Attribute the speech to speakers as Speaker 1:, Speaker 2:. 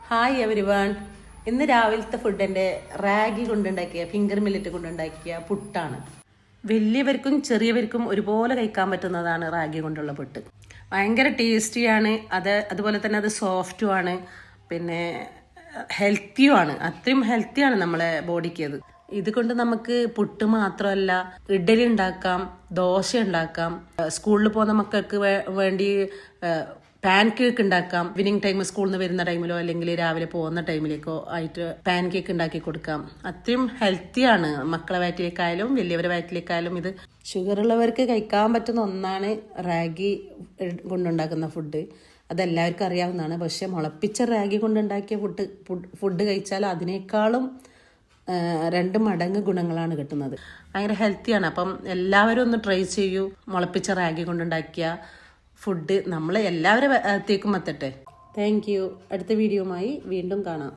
Speaker 1: Hi everyone. ഇന്ന് രാവിലത്തെ ഫുഡിൻ്റെ റാഗി കൊണ്ടുണ്ടാക്കിയ ഫിംഗർ മില്ലറ്റ് കൊണ്ടുണ്ടാക്കിയ പുട്ടാണ്. വലിയവർക്കും ചെറിയവർക്കും ഒരുപോലെ കഴിക്കാൻ പറ്റുന്നതാണ് റാഗി കൊണ്ടുള്ള പുട്ട്. ഭയങ്കര ടേസ്റ്റിയാണ്. അതുപോലെ തന്നെ അത് സോഫ്റ്റുമാണ്, പിന്നെ ഹെൽത്തിയുമാണ്. അത്രയും ഹെൽത്തിയാണ് നമ്മളെ ബോഡിക്ക്. ഇത് കൊണ്ട് നമുക്ക് പുട്ട് മാത്രമല്ല, ഇഡ്ഡലി ഉണ്ടാക്കാം, ദോശ ഉണ്ടാക്കാം, സ്കൂളിൽ പോകുന്ന മക്കൾക്ക് വേണ്ടി പാൻ കേക്ക് ഉണ്ടാക്കാം. ഈവനിങ് ടൈം സ്കൂളിൽ നിന്ന് വരുന്ന ടൈമിലോ അല്ലെങ്കിൽ രാവിലെ പോകുന്ന ടൈമിലേക്കോ ആയിട്ട് പാൻ കേക്ക് ഉണ്ടാക്കി കൊടുക്കാം. അത്രയും ഹെൽത്തിയാണ്. മക്കളെ വയറ്റിലേക്കായാലും വലിയവരുടെ വയറ്റിലേക്കായാലും ഇത് ഷുഗർ ഉള്ളവർക്ക് കഴിക്കാൻ പറ്റുന്ന ഒന്നാണ് റാഗി കൊണ്ടുണ്ടാക്കുന്ന ഫുഡ്. അതെല്ലാവർക്കും അറിയാവുന്നതാണ്. പക്ഷെ മുളപ്പിച്ച റാഗി കൊണ്ടുണ്ടാക്കിയ ഫുഡ് കഴിച്ചാൽ അതിനേക്കാളും 2 മടങ്ങ് ഗുണങ്ങളാണ് കിട്ടുന്നത്. ഭയങ്കര ഹെൽത്തിയാണ്. അപ്പം എല്ലാവരും ഒന്ന് ട്രൈ ചെയ്യൂ. മുളപ്പിച്ച റാഗി കൊണ്ടുണ്ടാക്കിയ ഫുഡ് നമ്മൾ എല്ലാവരും എത്തേക്കും എത്തട്ടെ. Thank you. അടുത്ത വീഡിയോയുമായി വീണ്ടും കാണാം.